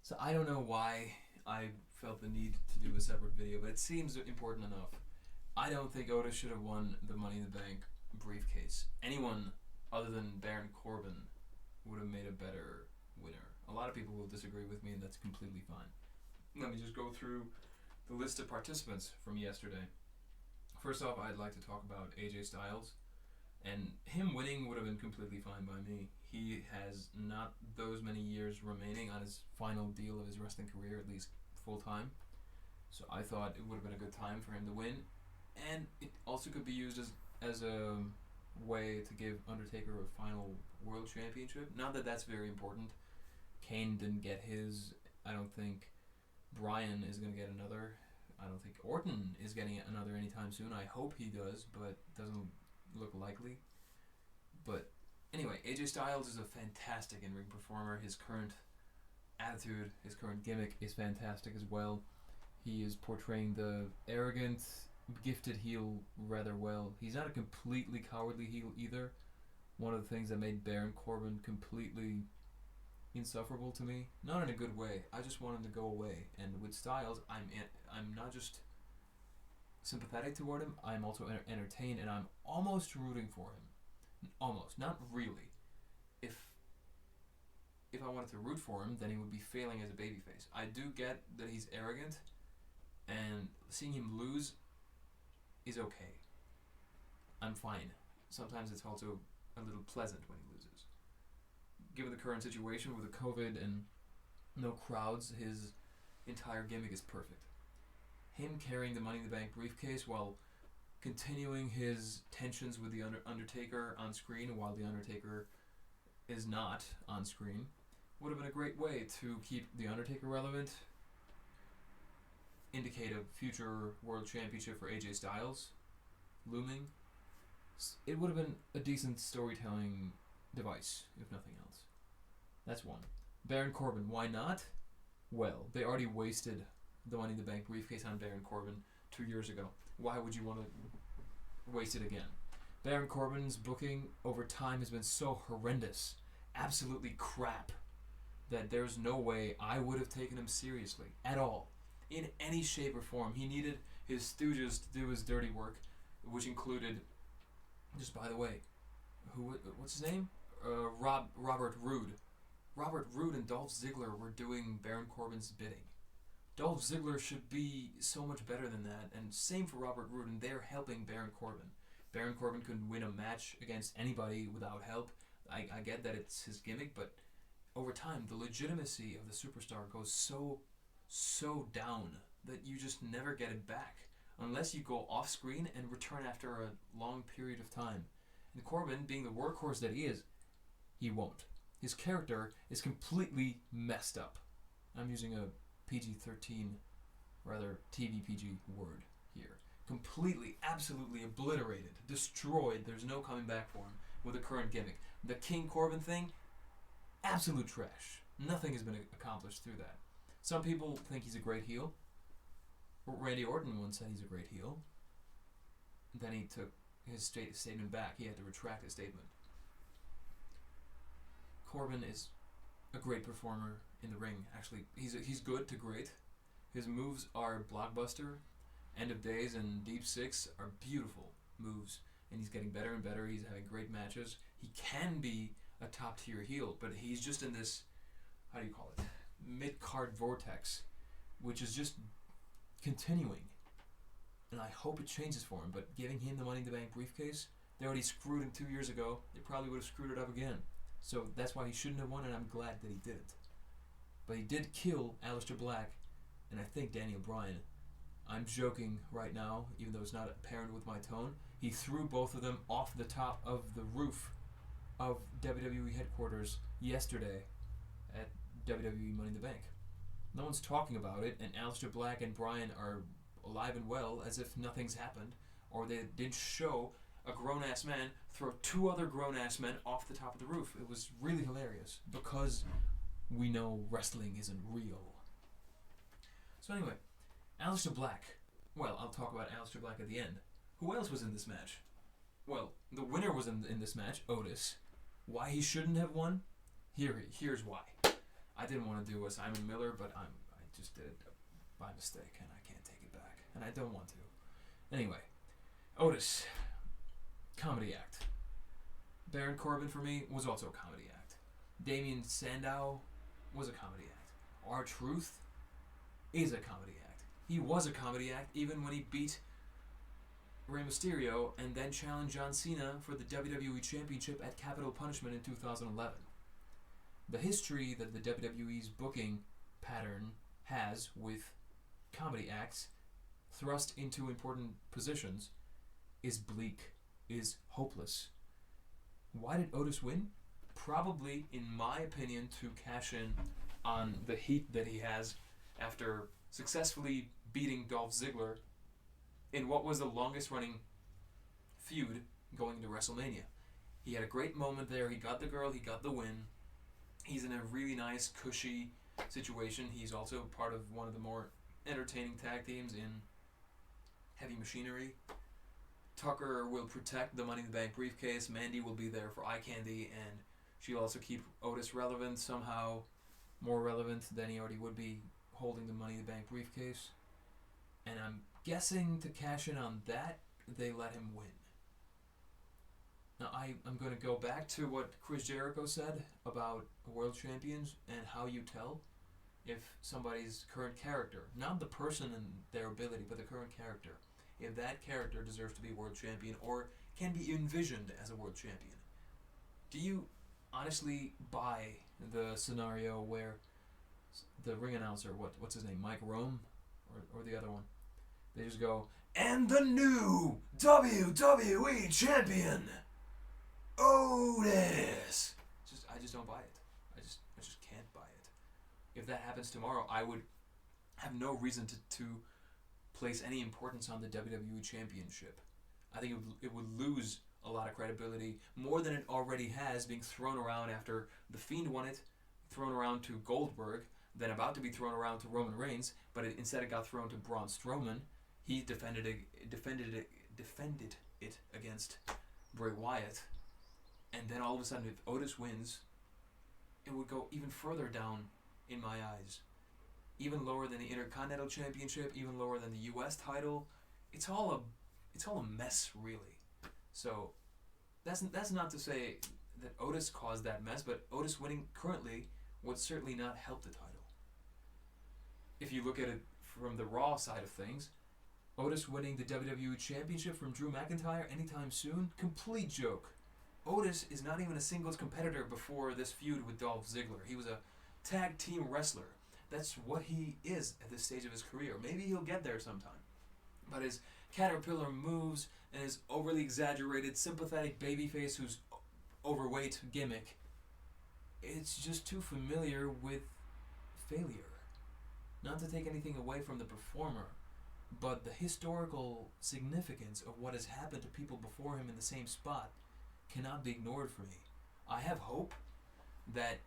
So I don't know why I felt the need to do a separate video, but it seems important enough. I don't think Otis should have won the Money in the Bank briefcase. Anyone other than Baron Corbin would have made a better winner. A lot of people will disagree with me, and that's completely fine. Let me just go through the list of participants from yesterday. First off, I'd like to talk about AJ Styles. And him winning would have been completely fine by me. He has not those many years remaining on his final deal of his wrestling career, at least full time. So I thought it would have been a good time for him to win. And it also could be used as a way to give Undertaker a final world championship. Not that that's very important. Kane didn't get his. I don't think Bryan is going to get another. I don't think Orton is getting another anytime soon. I hope he does, but doesn't look likely. But anyway, AJ Styles is a fantastic in-ring performer. His current attitude, his current gimmick is fantastic as well. He is portraying the arrogant, gifted heel rather well. He's not a completely cowardly heel either. One of the things that made Baron Corbin completely insufferable to me, not in a good way. I just want him to go away. And with Styles, I'm not just sympathetic toward him, I'm also entertained, and I'm almost rooting for him. Almost, not really. If I wanted to root for him, then he would be failing as a babyface. I do get that he's arrogant, and seeing him lose is okay. I'm fine. Sometimes it's also a little pleasant when he loses. Given the current situation with the COVID and no crowds, his entire gimmick is perfect. Him carrying the Money in the Bank briefcase while continuing his tensions with the Undertaker on screen while the Undertaker is not on screen would have been a great way to keep the Undertaker relevant, indicate a future world championship for AJ Styles looming. It would have been a decent storytelling device, if nothing else. That's one. Baron Corbin, why not? Well, they already wasted the Money in the Bank briefcase on Baron Corbin 2 years ago. Why would you want to waste it again? Baron Corbin's booking over time has been so horrendous, absolutely crap, that there's no way I would have taken him seriously at all, in any shape or form. He needed his stooges to do his dirty work, which included, just by the way, what's his name? Robert Roode. Robert Roode and Dolph Ziggler were doing Baron Corbin's bidding. Dolph Ziggler should be so much better than that, and same for Robert Roode, and they're helping Baron Corbin. Baron Corbin couldn't win a match against anybody without help. I get that it's his gimmick, but over time, the legitimacy of the superstar goes so down that you just never get it back unless you go off screen and return after a long period of time. And Corbin, being the workhorse that he is, he won't. His character is completely messed up. I'm using a PG-13, rather TV PG word here. Completely, absolutely obliterated, destroyed. There's no coming back for him with the current gimmick. The King Corbin thing, absolute trash. Nothing has been accomplished through that. Some people think he's a great heel. Randy Orton once said he's a great heel. Then he took his statement back. He had to retract his statement. Corbin is a great performer in the ring. Actually, he's good to great. His moves are blockbuster. End of Days and Deep Six are beautiful moves, and he's getting better and better. He's having great matches. He can be a top-tier heel, but he's just in this, how do you call it, mid-card vortex, which is just continuing. And I hope it changes for him, but giving him the Money in the Bank briefcase, they already screwed him 2 years ago. They probably would have screwed it up again. So that's why he shouldn't have won, and I'm glad that he didn't. But he did kill Aleister Black, and I think Daniel Bryan. I'm joking right now, even though it's not apparent with my tone. He threw both of them off the top of the roof of WWE headquarters yesterday at WWE Money in the Bank. No one's talking about it, and Aleister Black and Bryan are alive and well as if nothing's happened, or they didn't show a grown-ass man throw two other grown-ass men off the top of the roof. It was really hilarious, because we know wrestling isn't real. So anyway, Aleister Black. Well, I'll talk about Aleister Black at the end. Who else was in this match? Well, the winner was in this match, Otis. Why he shouldn't have won? Here's why. I didn't want to do a Simon Miller, but I just did it by mistake, and I can't take it back, and I don't want to. Anyway, Otis, comedy act. Baron Corbin for me was also a comedy act. Damien Sandow was a comedy act. R-Truth is a comedy act. He was a comedy act even when he beat Rey Mysterio and then challenged John Cena for the WWE Championship at Capital Punishment in 2011. The history that the WWE's booking pattern has with comedy acts thrust into important positions is bleak, is hopeless. Why did Otis win? Probably, in my opinion, to cash in on the heat that he has after successfully beating Dolph Ziggler in what was the longest running feud going into WrestleMania. He had a great moment there. He got the girl. He got the win. He's in a really nice, cushy situation. He's also part of one of the more entertaining tag teams in Heavy Machinery. Tucker will protect the Money in the Bank briefcase. Mandy will be there for eye candy, and she'll also keep Otis relevant, somehow more relevant than he already would be holding the Money in the Bank briefcase. And I'm guessing to cash in on that, they let him win. Now, I'm going to go back to what Chris Jericho said about world champions and how you tell if somebody's current character, not the person and their ability, but the current character, if that character deserves to be world champion or can be envisioned as a world champion. Do you honestly buy the scenario where the ring announcer, what's his name, Mike Rome, or the other one, they just go, and the new WWE champion, Otis. I just don't buy it. I just can't buy it. If that happens tomorrow, I would have no reason to place any importance on the WWE Championship. I think it would lose a lot of credibility, more than it already has, being thrown around after The Fiend won it, thrown around to Goldberg, then about to be thrown around to Roman Reigns, but instead it got thrown to Braun Strowman. He defended it against Bray Wyatt, and then all of a sudden, if Otis wins, it would go even further down in my eyes. Even lower than the Intercontinental Championship, even lower than the U.S. title. It's all a mess, really. So that's not to say that Otis caused that mess, but Otis winning currently would certainly not help the title. If you look at it from the Raw side of things, Otis winning the WWE Championship from Drew McIntyre anytime soon, complete joke. Otis is not even a singles competitor before this feud with Dolph Ziggler. He was a tag team wrestler. That's what he is at this stage of his career. Maybe he'll get there sometime. But his caterpillar moves and his overly exaggerated, sympathetic babyface who's overweight gimmick, it's just too familiar with failure. Not to take anything away from the performer, but the historical significance of what has happened to people before him in the same spot cannot be ignored for me. I have hope that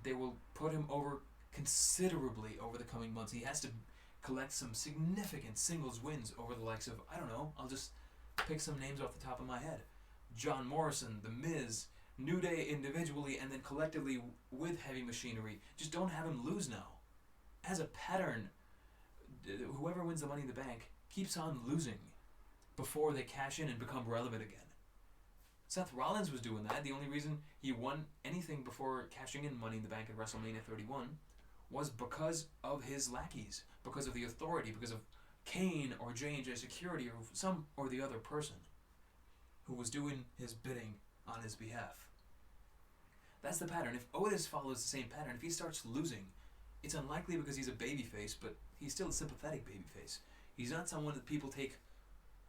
they will put him over considerably over the coming months. He has to collect some significant singles wins over the likes of, I don't know, I'll just pick some names off the top of my head. John Morrison, The Miz, New Day individually, and then collectively with Heavy Machinery. Just don't have him lose now. As a pattern, whoever wins the Money in the Bank keeps on losing before they cash in and become relevant again. Seth Rollins was doing that. The only reason he won anything before cashing in Money in the Bank at WrestleMania 31 was because of his lackeys, because of the authority, because of Kane or J&J Security or some or the other person who was doing his bidding on his behalf. That's the pattern. If Otis follows the same pattern, if he starts losing, it's unlikely because he's a babyface, but he's still a sympathetic babyface. He's not someone that people take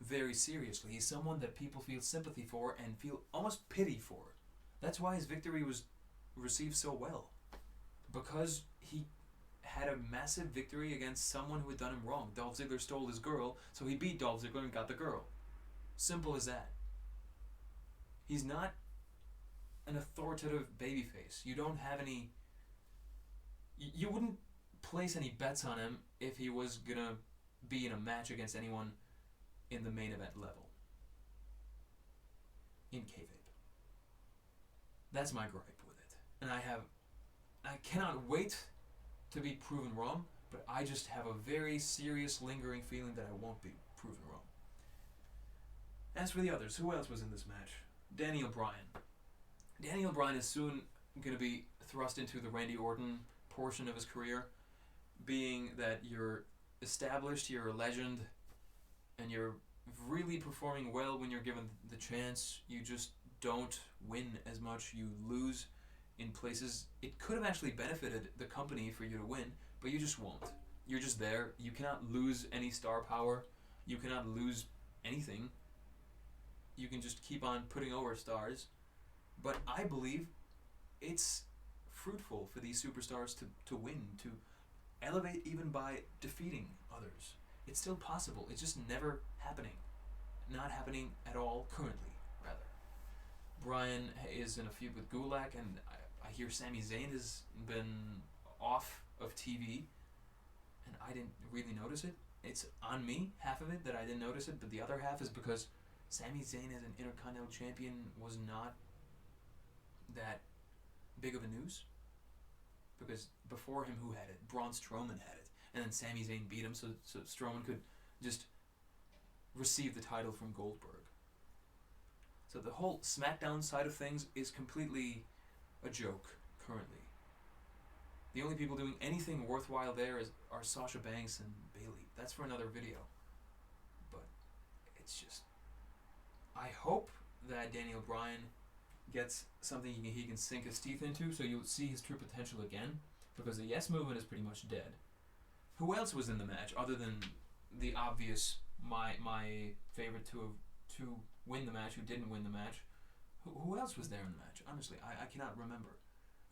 very seriously. He's someone that people feel sympathy for and feel almost pity for. That's why his victory was received so well. Because he had a massive victory against someone who had done him wrong. Dolph Ziggler stole his girl, so he beat Dolph Ziggler and got the girl. Simple as that. He's not an authoritative babyface. You don't have any... You wouldn't place any bets on him if he was gonna be in a match against anyone in the main event level. In kayfabe. That's my gripe with it. And I have I cannot wait to be proven wrong, but I just have a very serious, lingering feeling that I won't be proven wrong. As for the others, who else was in this match? Daniel Bryan. Daniel Bryan is soon going to be thrust into the Randy Orton portion of his career, being that you're established, you're a legend, and you're really performing well when you're given the chance. You just don't win as much. You lose in places it could have actually benefited the company for you to win, but you just won't. You're just there. You cannot lose any star power. You cannot lose anything. You can just keep on putting over stars. But I believe it's fruitful for these superstars to win, to elevate even by defeating others. It's still possible. It's just never happening. Not happening at all currently, rather. Bryan is in a feud with Gulak, and I hear Sami Zayn has been off of TV, and I didn't really notice it. It's on me, half of it, that I didn't notice it, but the other half is because Sami Zayn as an Intercontinental Champion was not that big of a news. Because before him, who had it? Braun Strowman had it. And then Sami Zayn beat him, so Strowman could just receive the title from Goldberg. So the whole SmackDown side of things is completely a joke currently. The only people doing anything worthwhile there are Sasha Banks and Bayley. That's for another video. But it's just... I hope that Daniel Bryan gets something he can sink his teeth into, so you'll see his true potential again, because the Yes Movement is pretty much dead. Who else was in the match other than the obvious my favorite to win the match who didn't win the match? Who else was there in the match? Honestly, I cannot remember.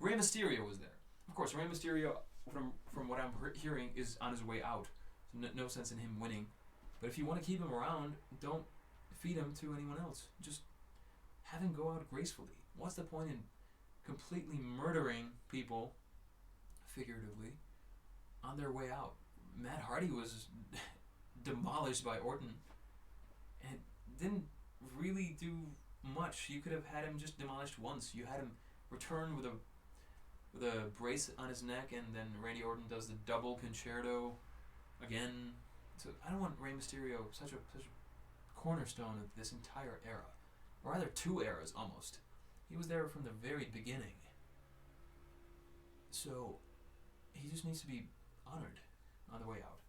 Rey Mysterio was there. Of course, Rey Mysterio, from what I'm hearing, is on his way out. So no sense in him winning. But if you want to keep him around, don't feed him to anyone else. Just have him go out gracefully. What's the point in completely murdering people, figuratively, on their way out? Matt Hardy was demolished by Orton and didn't really do much. You could have had him just demolished once. You had him return with a brace on his neck, and then Randy Orton does the double concerto again. So I don't want Rey Mysterio, such a cornerstone of this entire era. Or rather, two eras, almost. He was there from the very beginning. So, he just needs to be honored on the way out.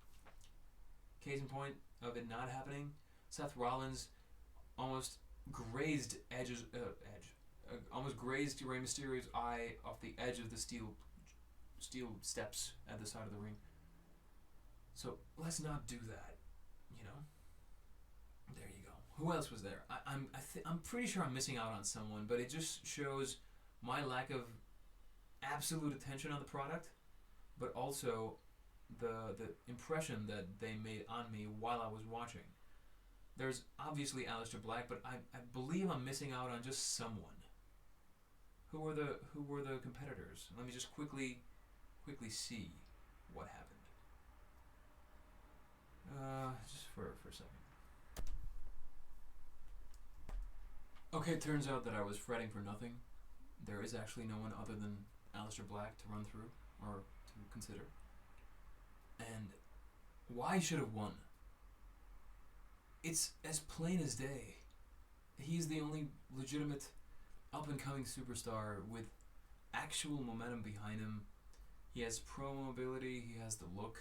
Case in point of it not happening, Seth Rollins almost grazed almost grazed Rey Mysterio's eye off the edge of the steel steps at the side of the ring. So, let's not do that, you know? There you go. Who else was there? I'm pretty sure I'm missing out on someone, but it just shows my lack of absolute attention on the product, but also the impression that they made on me while I was watching. There's obviously Aleister Black, but I believe I'm missing out on just someone. Who were the competitors? Let me just quickly see what happened. Just for a second. Okay, it turns out that I was fretting for nothing. There is actually no one other than Aleister Black to run through, or to consider. And why he should have won? It's as plain as day. He's the only legitimate up-and-coming superstar with actual momentum behind him. He has promo ability, he has the look,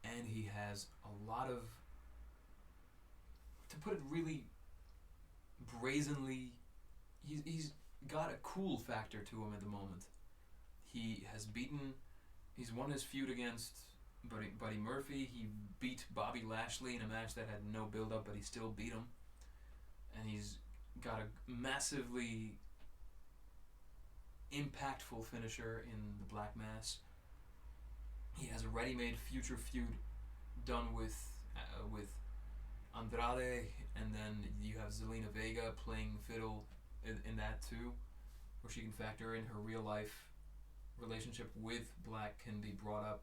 and he has a lot of, to put it really brazenly, he's got a cool factor to him at the moment. He's won his feud against Buddy Murphy. He beat Bobby Lashley in a match that had no build-up, but he still beat him. And he's got a massively impactful finisher in the Black Mass. He has a ready-made future feud done with Andrade, and then you have Zelina Vega playing fiddle in that too, where she can factor in her real-life relationship with Black, can be brought up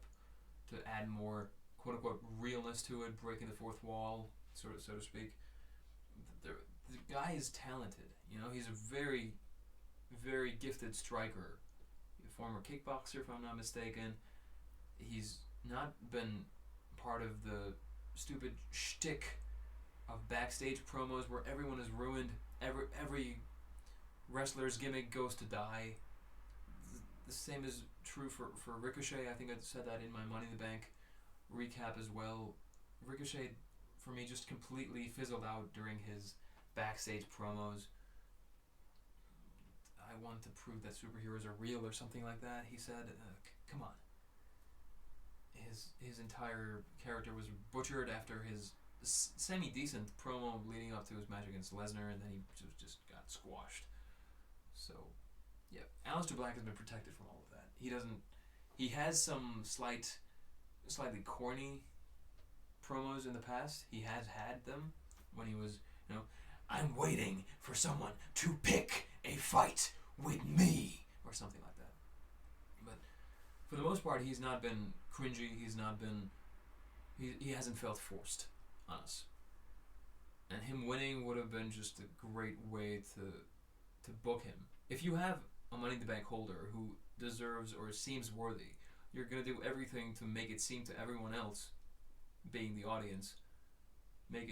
to add more quote-unquote realness to it, breaking the fourth wall, so to speak. The guy is talented. You know, he's a very, very gifted striker former kickboxer, if I'm not mistaken. He's not been part of the stupid shtick of backstage promos where everyone is ruined. Every wrestler's gimmick goes to die. The same is true for Ricochet. I think I said that in my Money in the Bank recap as well. Ricochet, for me, just completely fizzled out during his backstage promos. I want to prove that superheroes are real or something like that, he said. Come on. His entire character was butchered after his semi-decent promo leading up to his match against Lesnar, and then he just got squashed. So, yeah, Aleister Black has been protected from all of that. He has some slightly corny promos in the past. He has had them when he was, I'm waiting for someone to pick a fight with me, or something like that. But for the most part, he's not been cringy. He hasn't felt forced on us. And him winning would have been just a great way to book him. If you have a Money in the Bank holder who deserves or seems worthy, you're going to do everything to make it seem to everyone else, being the audience,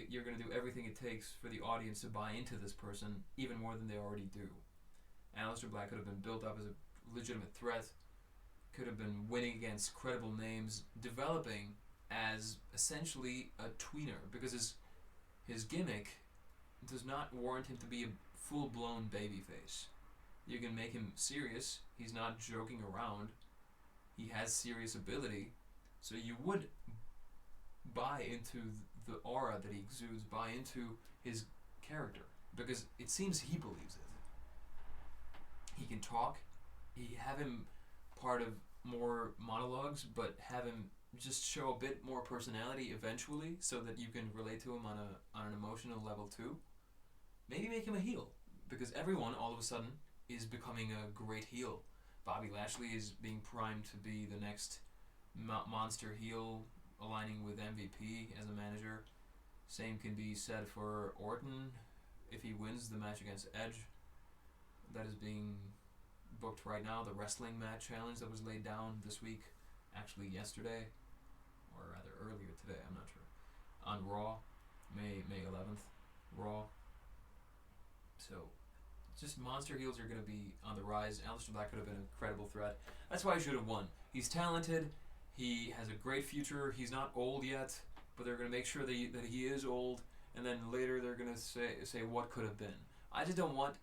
you're going to do everything it takes for the audience to buy into this person even more than they already do. Aleister Black could have been built up as a legitimate threat, could have been winning against credible names, developing as essentially a tweener, because his gimmick does not warrant him to be a full-blown babyface. You can make him serious. He's not joking around. He has serious ability. So you would buy into the aura that he exudes, buy into his character, because it seems he believes it. He can talk. Have him part of more monologues, but have him just show a bit more personality eventually, so that you can relate to him on an emotional level too. Maybe make him a heel, because everyone all of a sudden is becoming a great heel. Bobby Lashley is being primed to be the next monster heel, aligning with MVP as a manager. Same can be said for Orton if he wins the match against Edge. That is being booked right now. The wrestling match challenge that was laid down this week, actually yesterday, or rather earlier today, I'm not sure, on Raw, May 11th, Raw. So, just monster heels are going to be on the rise. Aleister Black could have been a credible threat. That's why he should have won. He's talented. He has a great future. He's not old yet, but they're going to make sure that he is old, and then later they're going to say what could have been. I just don't want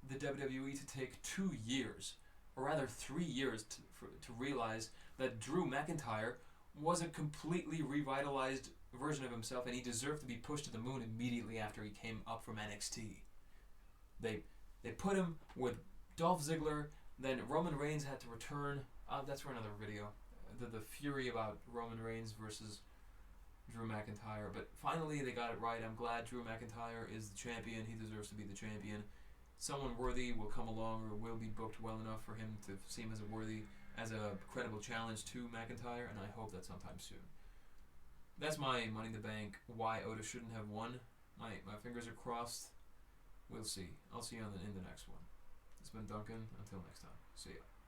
the WWE to take 2 years, or rather 3 years, to realize that Drew McIntyre was a completely revitalized version of himself, and he deserved to be pushed to the moon immediately after he came up from NXT. They put him with Dolph Ziggler, then Roman Reigns had to return. That's for another video. The fury about Roman Reigns versus Drew McIntyre. But finally they got it right. I'm glad Drew McIntyre is the champion. He deserves to be the champion. Someone worthy will come along, or will be booked well enough for him to seem as a credible challenge to McIntyre, and I hope that sometime soon. That's my Money in the Bank, why Otis shouldn't have won. My fingers are crossed. We'll see. I'll see you in the next one. It's been Duncan. Until next time. See ya.